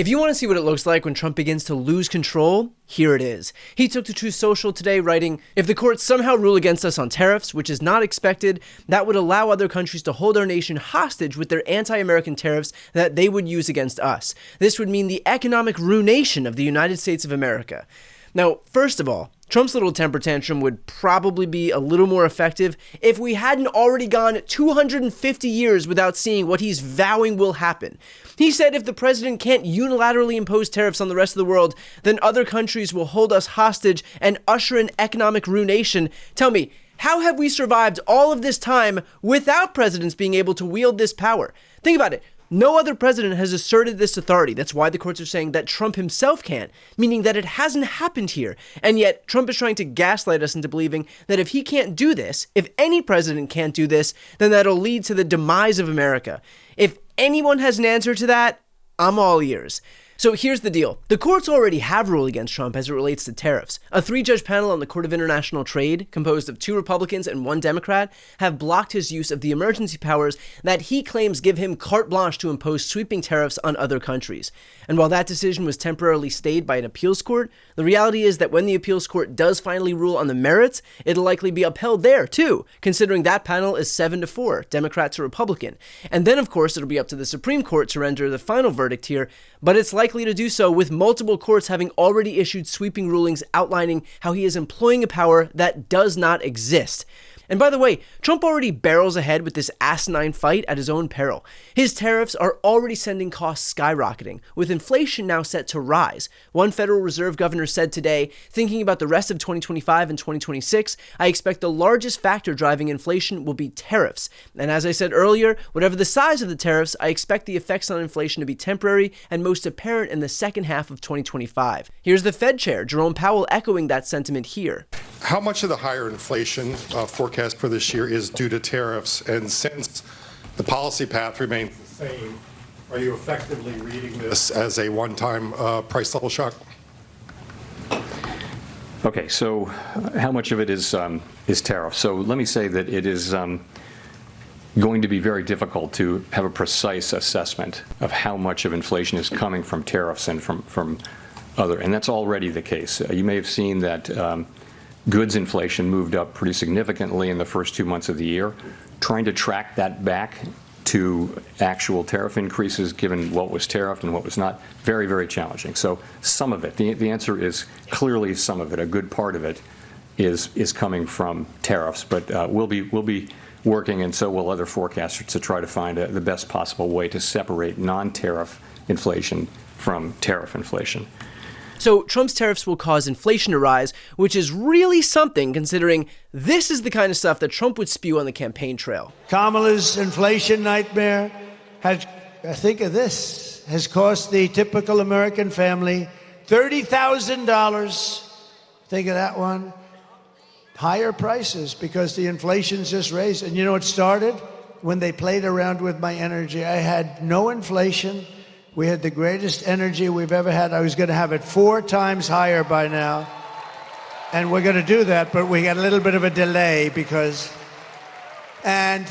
If you want to see what it looks like when Trump begins to lose control, here it is. He took to Truth Social today writing, "If the courts somehow rule against us on tariffs, which is not expected, that would allow other countries to hold our nation hostage with their anti-American tariffs that they would use against us. This would mean the economic ruination of the United States of America." Now, first of all, Trump's little temper tantrum would probably be a little more effective if we hadn't already gone 250 years without seeing what he's vowing will happen. He said if the president can't unilaterally impose tariffs on the rest of the world, then other countries will hold us hostage and usher in economic ruination. Tell me, how have we survived all of this time without presidents being able to wield this power? Think about it. No other president has asserted this authority. That's why the courts are saying that Trump himself can't, meaning that it hasn't happened here. And yet, Trump is trying to gaslight us into believing that if he can't do this, if any president can't do this, then that'll lead to the demise of America. If anyone has an answer to that, I'm all ears. So here's the deal. The courts already have ruled against Trump as it relates to tariffs. A 3-judge panel on the Court of International Trade, composed of 2 Republicans and 1 Democrat, have blocked his use of the emergency powers that he claims give him carte blanche to impose sweeping tariffs on other countries. And while that decision was temporarily stayed by an appeals court, the reality is that when the appeals court does finally rule on the merits, it'll likely be upheld there too, considering that panel is 7-4, Democrat to Republican. And then of course it'll be up to the Supreme Court to render the final verdict here, but it's likely to do so with multiple courts having already issued sweeping rulings outlining how he is employing a power that does not exist. And by the way, Trump already barrels ahead with this asinine fight at his own peril. His tariffs are already sending costs skyrocketing, with inflation now set to rise. One Federal Reserve governor said today, "Thinking about the rest of 2025 and 2026, I expect the largest factor driving inflation will be tariffs. And as I said earlier, whatever the size of the tariffs, I expect the effects on inflation to be temporary and most apparent in the second half of 2025. Here's the Fed chair, Jerome Powell, echoing that sentiment here. How much of the higher inflation forecast for this year is due to tariffs? And since the policy path remains the same, are you effectively reading this as a one-time price level shock? Okay, so how much of it is tariff? So let me say that it is going to be very difficult to have a precise assessment of how much of inflation is coming from tariffs and from other, and that's already the case. You may have seen that goods inflation moved up pretty significantly in the first 2 months of the year. Trying to track that back to actual tariff increases, given what was tariffed and what was not, very, very challenging. So some of it, the answer is clearly some of it. A good part of it is coming from tariffs, but we'll be working, and so will other forecasters, to try to find the best possible way to separate non-tariff inflation from tariff inflation. So Trump's tariffs will cause inflation to rise, which is really something considering this is the kind of stuff that Trump would spew on the campaign trail. Kamala's inflation nightmare has, think of this, has cost the typical American family $30,000. Think of that one. Higher prices because the inflation's just raised. And you know, it started when they played around with my energy. I had no inflation. We had the greatest energy we've ever had. I was going to have it 4 times higher by now. And we're going to do that, but we got a little bit of a delay and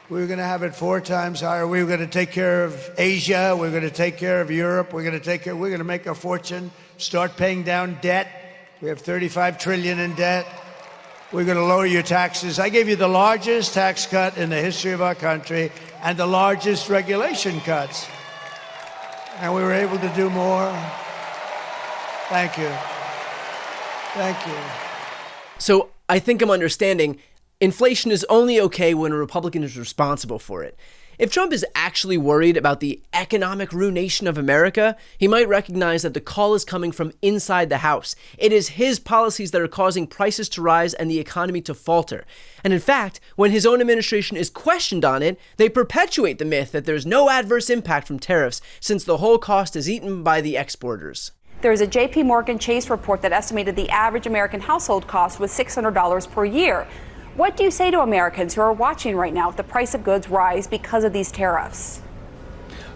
we were going to have it 4 times higher. We were going to take care of Asia. We're going to take care of Europe. We're going to make a fortune, start paying down debt. We have $35 trillion in debt. We're going to lower your taxes. I gave you the largest tax cut in the history of our country and the largest regulation cuts. And we were able to do more. Thank you. Thank you. So I think I'm understanding inflation is only okay when a Republican is responsible for it. If Trump is actually worried about the economic ruination of America, he might recognize that the call is coming from inside the House. It is his policies that are causing prices to rise and the economy to falter. And in fact, when his own administration is questioned on it, they perpetuate the myth that there's no adverse impact from tariffs since the whole cost is eaten by the exporters. There is a J.P. Morgan Chase report that estimated the average American household cost was $600 per year. What do you say to Americans who are watching right now if the price of goods rise because of these tariffs?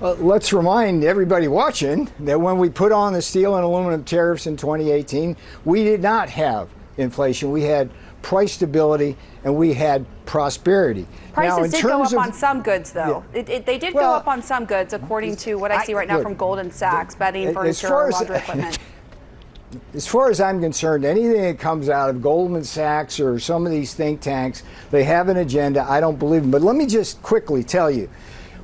Let's remind everybody watching that when we put on the steel and aluminum tariffs in 2018, we did not have inflation. We had price stability and we had prosperity. Prices did go up on some goods, though. Yeah. They did go up on some goods, according to what I see right now from Goldman Sachs, bedding, furniture, laundry equipment. As far as I'm concerned, anything that comes out of Goldman Sachs or some of these think tanks, they have an agenda. I don't believe them. But let me just quickly tell you,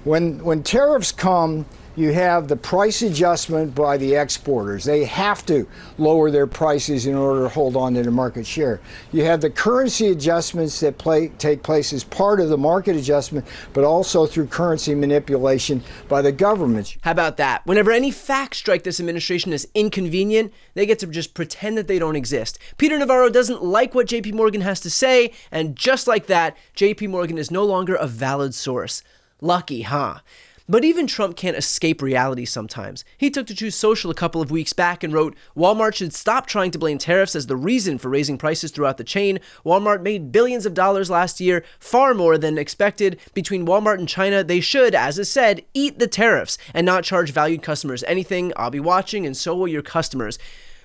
when tariffs come, you have the price adjustment by the exporters. They have to lower their prices in order to hold on to their market share. You have the currency adjustments that take place as part of the market adjustment, but also through currency manipulation by the governments. How about that? Whenever any facts strike this administration as inconvenient, they get to just pretend that they don't exist. Peter Navarro doesn't like what JP Morgan has to say, and just like that, JP Morgan is no longer a valid source. Lucky, huh? But even Trump can't escape reality sometimes. He took to Truth Social a couple of weeks back and wrote, Walmart should stop trying to blame tariffs as the reason for raising prices throughout the chain. Walmart made billions of dollars last year, far more than expected. Between Walmart and China, they should, as is said, eat the tariffs and not charge valued customers anything. I'll be watching and so will your customers.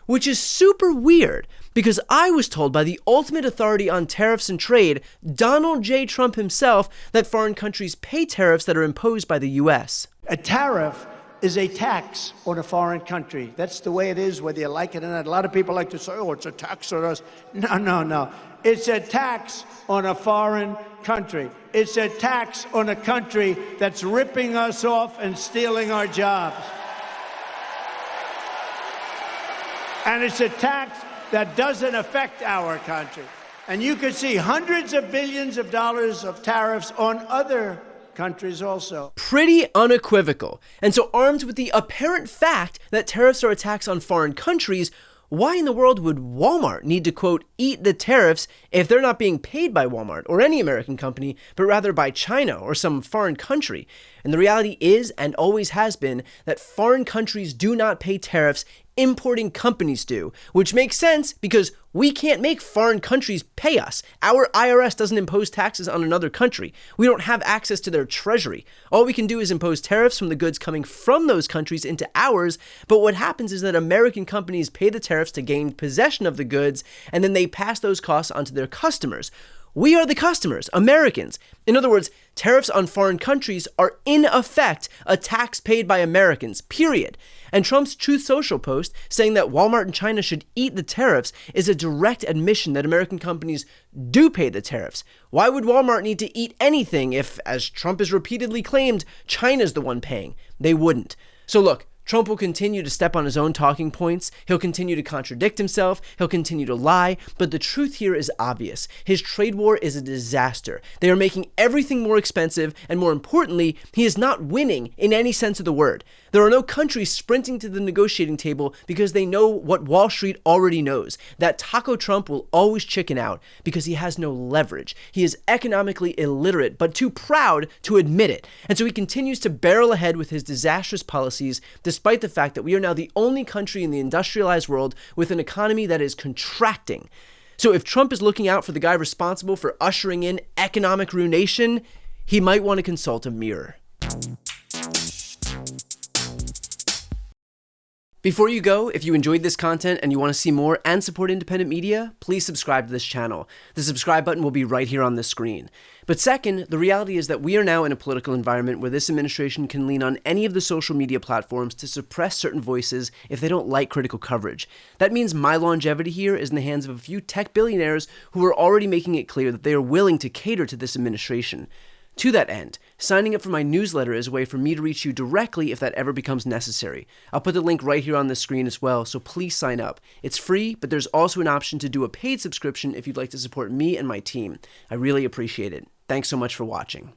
Which is super weird, because I was told by the ultimate authority on tariffs and trade, Donald J. Trump himself, that foreign countries pay tariffs that are imposed by the U.S. A tariff is a tax on a foreign country. That's the way it is, whether you like it or not. A lot of people like to say, oh, it's a tax on us. No. It's a tax on a foreign country. It's a tax on a country that's ripping us off and stealing our jobs. And it's a tax that doesn't affect our country. And you could see hundreds of billions of dollars of tariffs on other countries also. Pretty unequivocal. And so armed with the apparent fact that tariffs are a tax on foreign countries, why in the world would Walmart need to, quote, eat the tariffs if they're not being paid by Walmart or any American company, but rather by China or some foreign country? And the reality is, and always has been, that foreign countries do not pay tariffs, importing companies do, which makes sense because we can't make foreign countries pay us. Our IRS doesn't impose taxes on another country. We don't have access to their treasury. All we can do is impose tariffs from the goods coming from those countries into ours, but what happens is that American companies pay the tariffs to gain possession of the goods, and then they pass those costs onto their customers. We are the customers, Americans. In other words, tariffs on foreign countries are in effect a tax paid by Americans, period. And Trump's Truth Social post saying that Walmart and China should eat the tariffs is a direct admission that American companies do pay the tariffs. Why would Walmart need to eat anything if, as Trump has repeatedly claimed, China's the one paying? They wouldn't. So look, Trump will continue to step on his own talking points, he'll continue to contradict himself, he'll continue to lie, but the truth here is obvious. His trade war is a disaster. They are making everything more expensive, and more importantly, he is not winning in any sense of the word. There are no countries sprinting to the negotiating table because they know what Wall Street already knows, that Taco Trump will always chicken out because he has no leverage. He is economically illiterate, but too proud to admit it. And so he continues to barrel ahead with his disastrous policies, despite the fact that we are now the only country in the industrialized world with an economy that is contracting. So if Trump is looking out for the guy responsible for ushering in economic ruination, he might want to consult a mirror. Before you go, if you enjoyed this content and you want to see more and support independent media, please subscribe to this channel. The subscribe button will be right here on the screen. But second, the reality is that we are now in a political environment where this administration can lean on any of the social media platforms to suppress certain voices if they don't like critical coverage. That means my longevity here is in the hands of a few tech billionaires who are already making it clear that they are willing to cater to this administration. To that end, signing up for my newsletter is a way for me to reach you directly if that ever becomes necessary. I'll put the link right here on the screen as well, so please sign up. It's free, but there's also an option to do a paid subscription if you'd like to support me and my team. I really appreciate it. Thanks so much for watching.